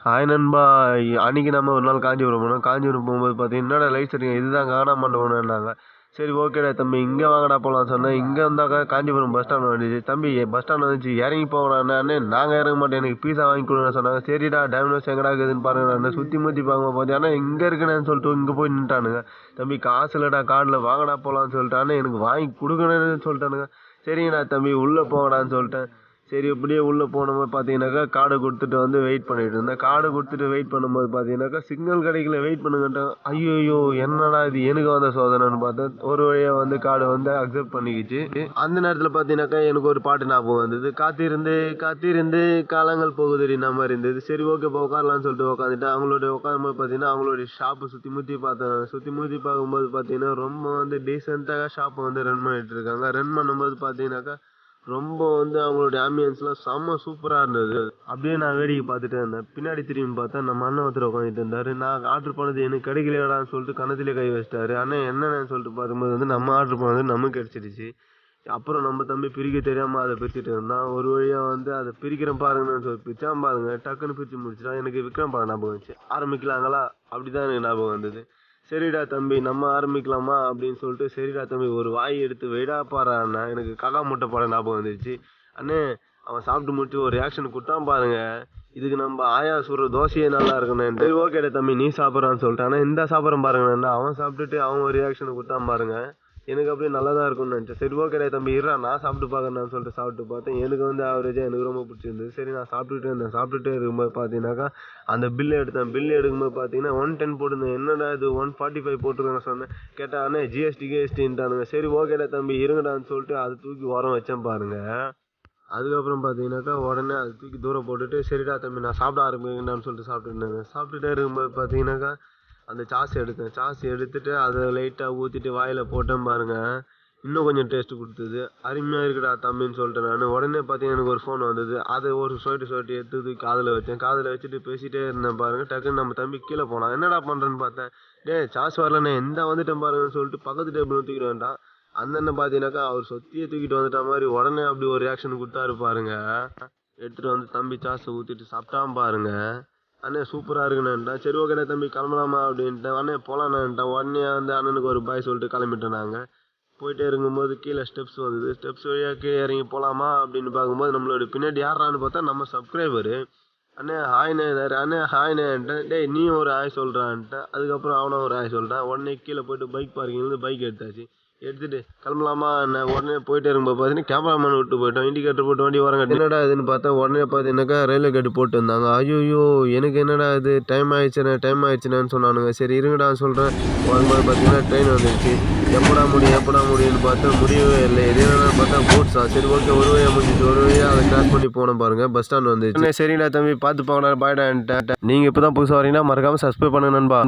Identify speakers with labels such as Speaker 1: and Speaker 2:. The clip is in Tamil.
Speaker 1: ஹாய் நண்பா. அன்றைக்கி நம்ம ஒரு நாள் காஞ்சிபுரம் போனோம். காஞ்சிபுரம் போகும்போது பார்த்தீங்கன்னா, என்னடா லைட் செட்டிங் இதுதான் காணாம மண்டபம்னாங்க. சரி ஓகேடா தம்பி, இங்கே வாங்கடா போகலாம் சொன்னேன். இங்கே வந்தாக்கா காஞ்சிபுரம் பஸ் ஸ்டாண்ட் வந்துச்சு. தம்பி பஸ் ஸ்டாண்ட் வந்துச்சு, இறங்கி போங்கடா. அண்ணே நாங்கள் இறங்க மாட்டோம், எனக்கு பீஸா வாங்கி கொடுங்கன்னு சொன்னாங்க. சரிடா டைமினோஸ் எங்கடா இருக்குதுன்னு பாருங்க. அண்ணன் சுற்றி முற்றி பார்க்கும்போது பார்த்தீங்கன்னா இங்கே இருக்குன்னு சொல்லிட்டு இங்கே போய் நின்ட்டானுங்க. தம்பி காசு இல்லைடா கார்டில், வாங்கடா போகலான்னு சொல்லிட்டானே, எனக்கு வாங்கி கொடுக்கணுன்னு சொல்லிட்டானுங்க. சரிங்கடா தம்பி உள்ளே போங்கடான்னு சொல்லிட்டேன். சரி இப்படியே உள்ளே போனோம்போது பார்த்தீங்கன்னாக்கா கார்டை கொடுத்துட்டு வந்து வெயிட் பண்ணிட்டு இருந்தேன். கார்டை கொடுத்துட்டு வெயிட் பண்ணும்போது பார்த்தீங்கன்னாக்கா சிக்னல் கிடைக்கல, வெயிட் பண்ணுங்கன்ட்டான். ஐயோ என்னடா இது எனக்கு வந்த சோதனைன்னு பார்த்தேன். ஒரு வழியாக வந்து கார்டு வந்து அக்செப்ட் பண்ணிக்கிச்சு. அந்த நேரத்தில் பார்த்தீங்கன்னாக்கா எனக்கு ஒரு பாட்டு ஞாபகம் வந்தது. காத்திருந்து காத்திருந்து காலங்கள் போகுதுடி நம்ம இருந்தது. சரி ஓகே இப்போ உட்காரலான்னு சொல்லிட்டு உட்காந்துட்டு அவங்களோட உட்காரும்போது பார்த்தீங்கன்னா அவங்களுடைய ஷாப்பு சுற்றி முற்றி பார்த்தேன். சுற்றி முற்றி பார்க்கும்போது பார்த்தீங்கன்னா ரொம்ப வந்து டீசெண்டாக ஷாப்பை வந்து ரன் பண்ணிட்டு இருக்காங்க. ரன் பண்ணும்போது பார்த்தீங்கன்னாக்கா ரொம்ப வந்து அவங்களுடைய ஆம்பியன்ஸ்லாம் செம்ம சூப்பராக இருந்தது. அப்படியே நான் வேடிக்கை பார்த்துட்டே இருந்தேன். பின்னாடி திரும்பி பார்த்தா நம்ம அண்ணன் ஒருத்தர் உட்காந்துட்டு இருந்தார். நான் ஆர்டர் பண்ணது எனக்கு கிடைக்கலையாடான்னு சொல்லிட்டு கணத்திலே கை வச்சிட்டாரு. அண்ணன் என்னென்னு சொல்லிட்டு பார்க்கும்போது வந்து நம்ம ஆர்டர் பண்ணது நமக்கு கிடச்சிடுச்சு. அப்புறம் நம்ம தம்பி பிரிக்க தெரியாமல் அதை பிரிச்சுட்டு இருந்தான். ஒரு வழியாக வந்து அதை பிரிக்கிறேன் பாருங்கன்னு சொல்லி பிரிச்சான் பாருங்க, டக்குன்னு பிரித்து முடிச்சிட்டான். எனக்கு விக்ரம் படம் ஞாபகம் வந்துச்சு. ஆரம்பிக்கலாங்களா அப்படிதான் எனக்கு ஞாபகம் வந்தது. சரிடா தம்பி நம்ம ஆரம்பிக்கலாமா அப்படின்னு சொல்லிட்டு, சரிடா தம்பி ஒரு வாய் எடுத்து வெயிடா பாரு அண்ணா. எனக்கு காக்கா முட்டை படம் ஞாபகம் வந்துடுச்சு. அண்ணே அவன் சாப்பிட்டு முடிச்சு ஒரு ரியாக்ஷன் கொடுத்தான் பாருங்க, இதுக்கு நம்ம ஆயா சுடுற தோசையே நல்லா இருக்குண்ணே. சரி ஓகேடா தம்பி நீ சாப்பிட்றான்னு சொல்லிட்டு, ஆனால் இந்த சாப்பிட்றேன் பாருங்கண்ணா. அவன் சாப்பிட்டுட்டு அவன் ஒரு ரியாக்ஷன் கொடுத்தான் பாருங்க, எனக்கு அப்படியே நல்லா தான் இருக்கும்னு நினச்சேன். சரி ஓகேடா தம்பி இருறா நான் சாப்பிட்டு பார்க்கறேன்னு சொல்லிட்டு சாப்பிட்டு பார்த்தேன். எனக்கு வந்து ஆவரேஜாக எனக்கு ரொம்ப பிடிச்சிருந்தது. சரி நான் சாப்பிட்டுட்டே இருக்கும்போது பார்த்தீங்கன்னாக்கா அந்த பில்லு எடுத்தேன். பில்லு எடுக்கும்போது பார்த்தீங்கன்னா 110 போட்டுருந்தேன். என்னடா இது 145 போட்டுருக்கேன்னு சொன்னேன். கேட்டானே ஜிஎஸ்டின்ட்டானுங்க. சரி ஓகேடா தம்பி இருங்கடான்னு சொல்லிட்டு அதை தூக்கி உரம் வச்சேன் பாருங்க. அதுக்கப்புறம் பார்த்தீங்கன்னாக்கா உடனே அதை தூக்கி தூரம் போட்டுட்டு, சரிடா தம்பி நான் சாப்பிட ஆரம்பிங்கன்னு சொல்லிட்டு சாப்பிட்டுட்டே இருக்கும்போது பார்த்தீங்கன்னாக்கா அந்த சாஸ் எடுத்தேன். சாஸ் எடுத்துட்டு அதை லைட்டாக ஊற்றிட்டு வாயில் போட்டேன் பாருங்க, இன்னும் கொஞ்சம் டேஸ்ட்டு கொடுத்தது. அருமையாக இருக்குடா தம்பின்னு சொல்லிட்டேன் நான். உடனே பார்த்தீங்கன்னா எனக்கு ஒரு ஃபோன் வந்தது. அதை ஒரு சொட்டு எடுத்து தூக்கி காதில் வச்சேன். காதில் வச்சுட்டு பேசிகிட்டே இருந்தேன் பாருங்கள். டக்குன்னு நம்ம தம்பி கீழே போனான். என்னடா பண்ணுறேன்னு பார்த்தேன். சாஸ் வரலண்ணே எந்த வந்துட்டேன் பாருங்கன்னு சொல்லிட்டு பக்கத்து டேபிள் தூக்கிட்டு வந்துட்டான். அந்த அண்ணன் பார்த்தீங்கன்னாக்கா அவர் சொத்தியை தூக்கிட்டு வந்துட்ட மாதிரி உடனே அப்படி ஒரு ரியாக்ஷன் கொடுத்தாரு பாருங்க. எடுத்துகிட்டு வந்து தம்பி சாஸை ஊற்றிட்டு சாப்பிட்டான் பாருங்க. அண்ணே சூப்பராக இருக்குண்ணேன்ட்டா. சரி ஓகேண்ணே தம்பி கிளம்பலாமா அப்படின்ட்டேன். அண்ணே போகலாண்ணேன்ட்டேன். உடனே வந்து அண்ணனுக்கு ஒரு பாய் சொல்லிட்டு கிளம்பிட்டோம். நாங்கள் போயிட்டே இருக்கும்போது கீழே ஸ்டெப்ஸ் வந்தது. ஸ்டெப்ஸ் வழியாக கீழே இறங்கி போகலாமா அப்படின்னு பார்க்கும்போது நம்மளோட பின்னாடி யாரான்னு பார்த்தா நம்ம சப்ஸ்கிரைபரு. அண்ணே ஹாய்ண்ணே அண்ணே ஹாய்ண்ணேன்ட்டேன். நீ ஒரு ஹாய் சொல்கிறான்ட்டேன். அதுக்கப்புறம் அவனும் ஒரு ஹாய் சொல்கிறான். உடனே கீழே போய்ட்டு பைக் பார்க்கிங்லேருந்து பைக் எடுத்தாச்சு. எடுத்துகிட்டு கிளம்பலாமா என்ன உடனே போயிட்டே இருக்கும்போது பார்த்தீங்கன்னா கேமராமேன் விட்டு போயிட்டோம். இண்டிகேட்டர் போட்டு வண்டி வரங்க. என்னடா இதுன்னு பார்த்தா உடனே பார்த்தீங்கன்னாக்கா ரயில்வே கேட்டு போட்டு இருந்தாங்க. ஐயோ எனக்கு என்னடா இது டைம் ஆயிடுச்சுன்னு சொன்னானுங்க. சரி இருங்கடான்னு சொல்கிறேன். வரும்போது பார்த்தீங்கன்னா ட்ரெயின் வந்துடுச்சு. எப்படா முடியும்னு பார்த்தா முடியவே இல்லை. இது என்னடா பார்த்தா போட்ஸா. சரி ஓகே ஒரு வழியாக முடிஞ்சிச்சு. ஒரு வழியாக அதை கிராஸ் பண்ணி போனோம் பாருங்கள். பஸ் ஸ்டாண்ட் வந்துச்சு. சரிடா தம்பி பார்த்து போங்கடா பாய்டான்ட்டேன். நீங்கள் இப்போ தான் புதுசாக வரீங்கன்னா மறக்காமல் சப்ஸ்கிரைப் பண்ணுங்க நண்பா.